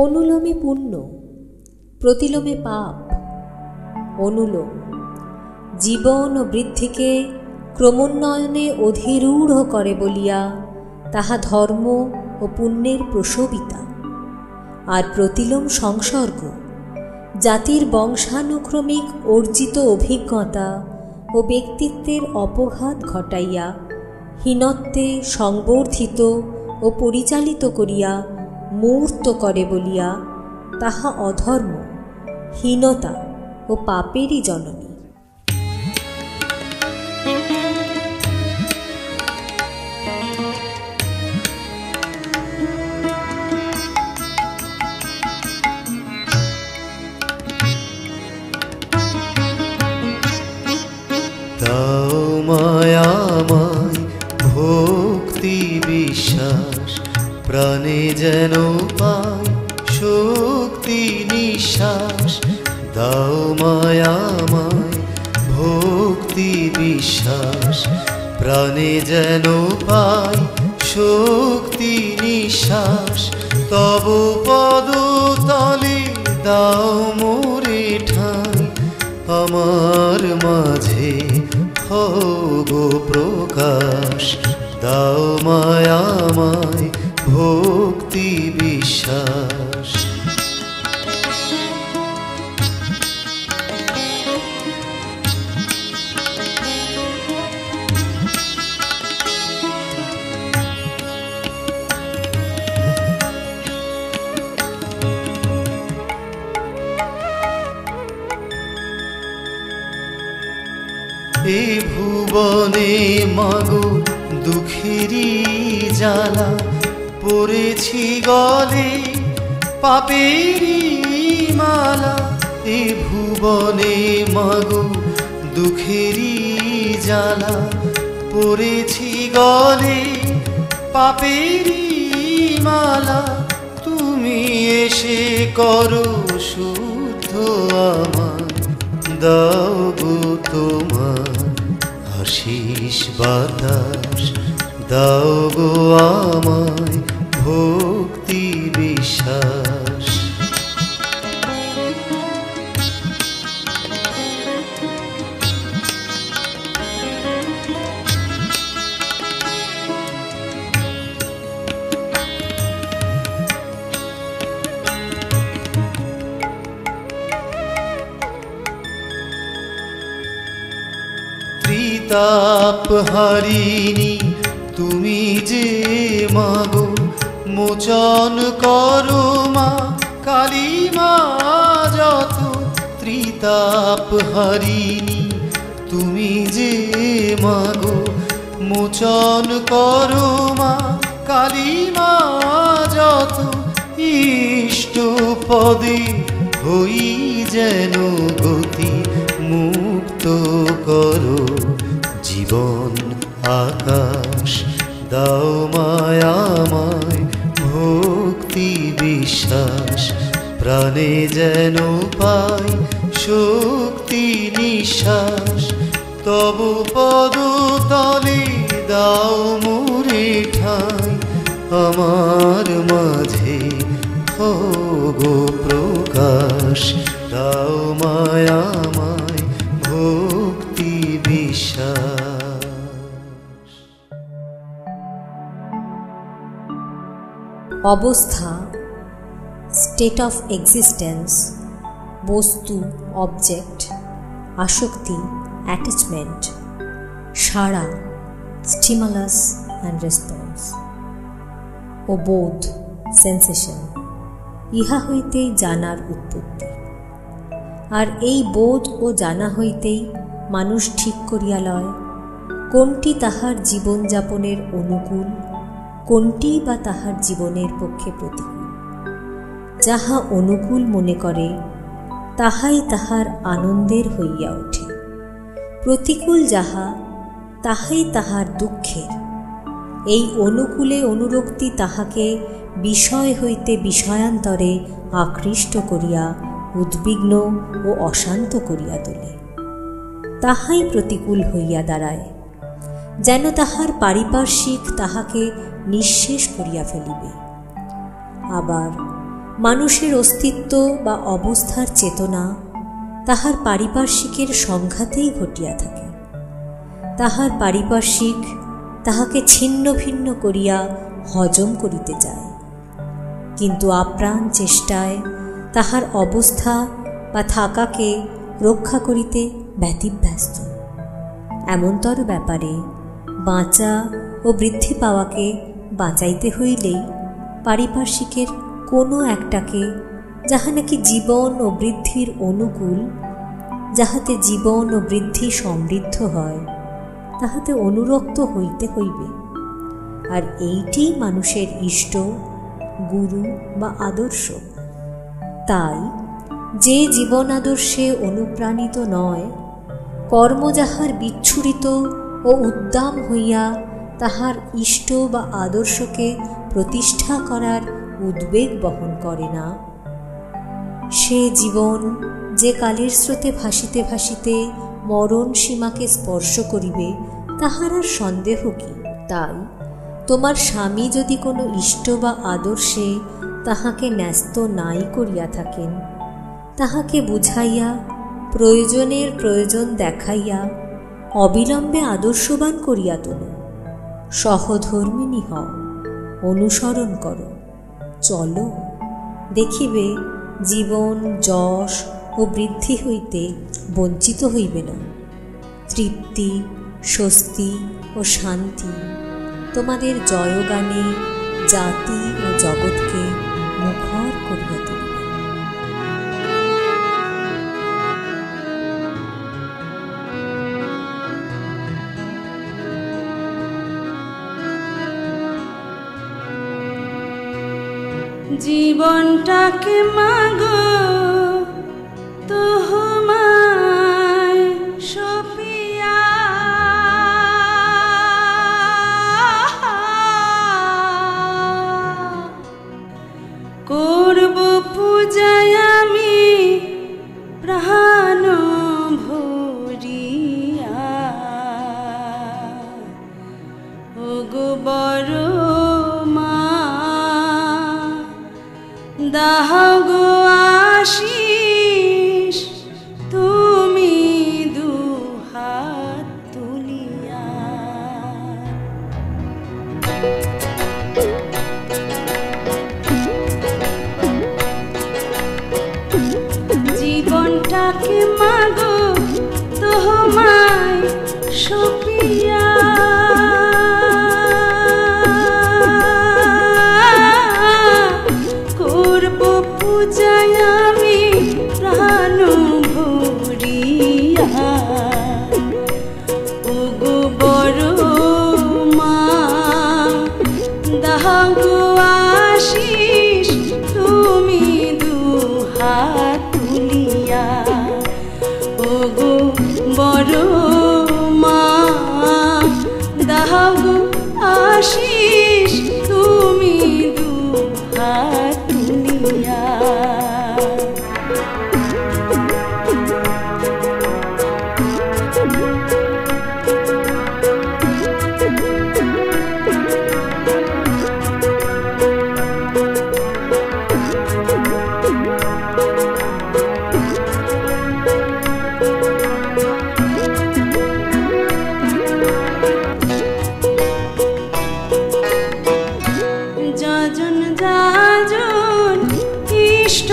অনুলোমে পুণ্য, প্রতিলোমে পাপ। অনুলোম জীবন ও বৃদ্ধিকে ক্রমোন্নয়নে অধিরূঢ় করে বলিয়া তাহা ধর্ম ও পুণ্যের প্রসবিতা। আর প্রতিলোম সংসর্গ জাতির বংশানুক্রমিক অর্জিত অভিজ্ঞতা ও ব্যক্তিত্বের অপঘাত ঘটাইয়া হীনত্বে সংবর্ধিত ও পরিচালিত করিয়া মূর্ত করে বলিয়া তাহা অধর্ম, হীনতা ও পাপেরই জননী। দাও মায়াময় ভক্তি বিশ্বাস, প্রাণে যেন পাই শক্তি নিঃশ্বাস। দাও মায়াময় ভক্তি বিশ্বাস, প্রাণে যেন পাই শক্তি নিঃশ্বাস। তব পদতলে দাও মোরে ঠাঁই, আমার মাঝে হগো প্রকাশ। দাও মায়াময় ভক্তি বিশ্বাস। এ ভুবনে মাগো দুঃখেরই জ্বালা, পড়েছি গলে পাপেরই মালা। এ ভুবনে মাগো দুঃখেরই জ্বালা, পড়েছি গলে পাপেরই মালা। তুমি এসে করো শুদ্ধ আমার, দাও গো তোমার আশিস বাতাস। দাও গো আমায় ভক্তি বিশ্বাস। ত্রিতাপ হারিণী তুমি যে মাগো, মোচন করো মা কালী মা যত। ত্রিতাপ হারিণী তুমি যে মাগো, মোচন করো মা কালী মা যত। ইষ্ট পদে হই যেন গতি, মুক্ত করো জীবন আকাশ। দাও মায়াময় ভক্তি বিশ্বাস, প্রাণে যেন পাই শক্তি নিঃশ্বাস। তব পদতলে দাও মোরে ঠাঁই, আমার মাঝে হগো প্রকাশ। দাও মায়াময় ভক্তি বিশ্বাস। অবস্থা, স্টেট অফ এক্সিস্টেন্স, বস্তু, অবজেক্ট, আসক্তি, অ্যাটাচমেন্ট, সাড়া, স্টিমুলাস অ্যান্ড রেসপন্স ও বোধ, সেন্সেশন, ইহা হইতেই জানার উৎপত্তি। আর এই বোধ ও জানা হইতেই মানুষ ঠিক করিয়া লয় কোনটি তাহার জীবনযাপনের অনুকূল, কোনটি বা তাহার জীবনের পক্ষে প্রতিকূল। যাহা অনুকূল মনে করে তাহাই তাহার আনন্দের হইয়া ওঠে, প্রতিকূল যাহা তাহাই তাহার দুঃখের। এই অনুকূলে অনুরক্তি তাহাকে বিষয় হইতে বিষয়ান্তরে আকৃষ্ট করিয়া উদ্বিগ্ন ও অশান্ত করিয়া তোলে। তাহাই প্রতিকূল হইয়া দাঁড়ায়, যেন তাহার পারিপার্শ্বিক তাহাকে নিঃশেষ করিয়া ফেলিবে। আবার মানুষের অস্তিত্ব বা অবস্থার চেতনা তাহার পারিপার্শ্বিকের সংঘাতেই ঘটিয়া থাকে। তাহার পারিপার্শ্বিক তাহাকে ছিন্ন ভিন্ন করিয়া হজম করিতে চায়, কিন্তু আপ্রাণ চেষ্টায় তাহার অবস্থা বা থাকাকে রক্ষা করিতে ব্যতিব্যস্ত। এমনতর ব্যাপারে বাঁচা ও বৃদ্ধি পাওয়াকে বাঁচাইতে হইলেই পারিপার্শ্বিকের কোনো একটাকে, যাহা নাকি জীবন ও বৃদ্ধির অনুকূল, যাহাতে জীবন ও বৃদ্ধি সমৃদ্ধ হয়, তাহাতে অনুরক্ত হইতে হইবে। আর এইটি মানুষের ইষ্ট, গুরু বা আদর্শ। তাই যে জীবন আদর্শে অনুপ্রাণিত নয়, কর্ম যাহার বিচ্ছুরিত ও উদ্দাম হইয়া তাহার ইষ্ট বা আদর্শকে প্রতিষ্ঠা করার উদ্বেগ বহন করে না, সে জীবন যে কালের স্রোতে ভাসিতে ভাসিতে মরণ সীমাকে স্পর্শ করিবে, তাহার আর সন্দেহ কি? তাই তোমার স্বামী যদি কোনো ইষ্ট বা আদর্শে তাহাকে ন্যস্ত নাই করিয়া থাকেন, তাহাকে বুঝাইয়া, প্রয়োজনের প্রয়োজন দেখাইয়া অবিলম্বে আদর্শবান করিয়া তোলো। সহধর্মিণী হও, অনুসরণ করো, চলো, দেখিবে জীবন যশ ও বৃদ্ধি হইতে বঞ্চিত হইবে না। তৃপ্তি, স্বস্তি ও শান্তি তোমাদের জয়গানে জাতি ও জগৎকে মুখর করিয়া তুলিবে। জীবনটাকে মাগো তোমায় সপিয়া, করব পূজায় আমি প্রাণ ভরিয়া। ওগো বড় দাহগো আশিস তুমি দুহাত তুলিয়া। জীবনটাকে মাগো তোমায় সপিয়া, পূজায় আমি প্রাণ ভরিয়া। ওগো বড় মা দাহগো আশিস তুমি দুহাত তুলিয়া। ওগো বড় মা দাহগো আশিস তুমি দুহাত তুলিয়া। যজন যাজন ইষ্ট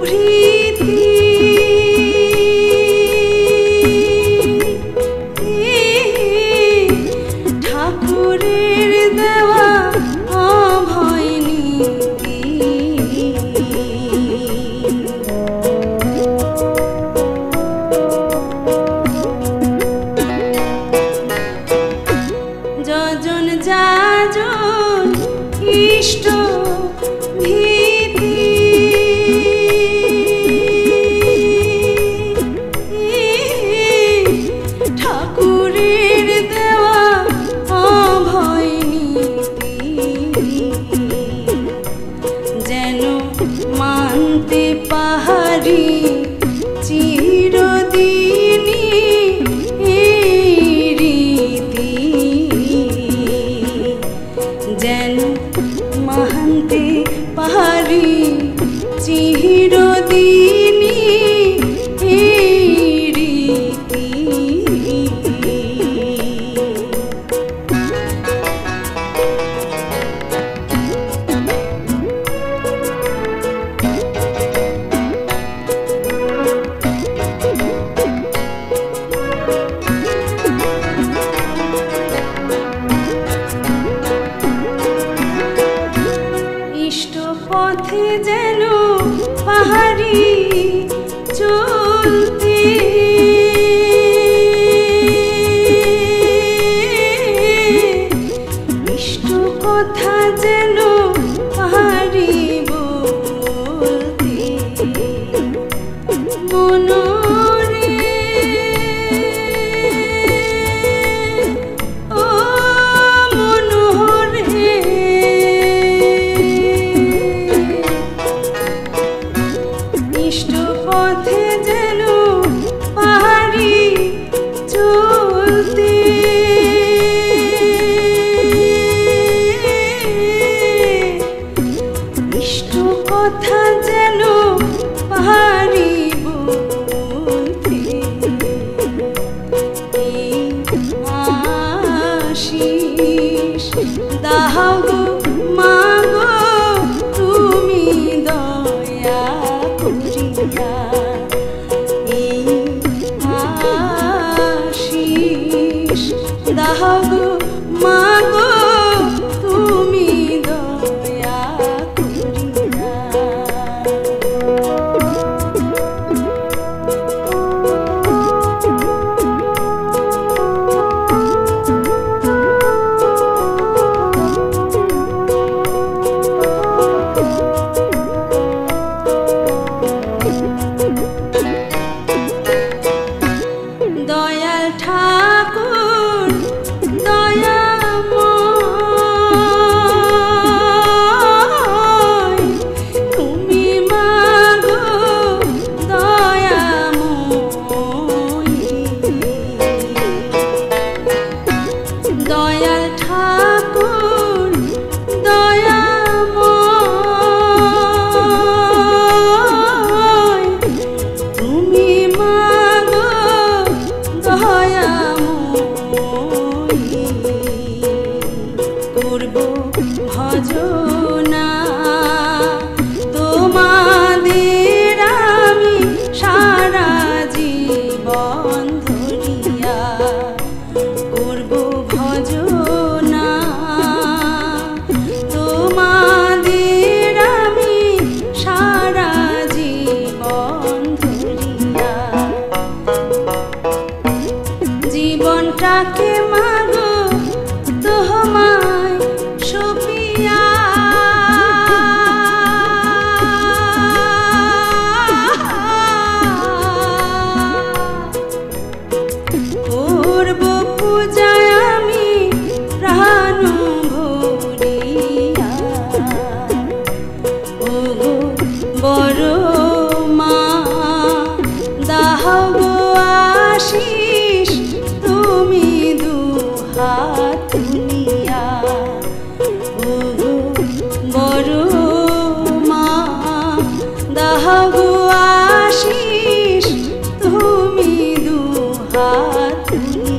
ভৃতি, ঠাকুরের দেওয়া অভয় নীতি। যজন যাজন ইষ্ট ভীতি, ঠাকুরের দেওয়া অভয় নীতি। যেন মানতে পাহাড়ি চিরদিনই রীতি। যেন মানতে পাহাড়ি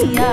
দিয়া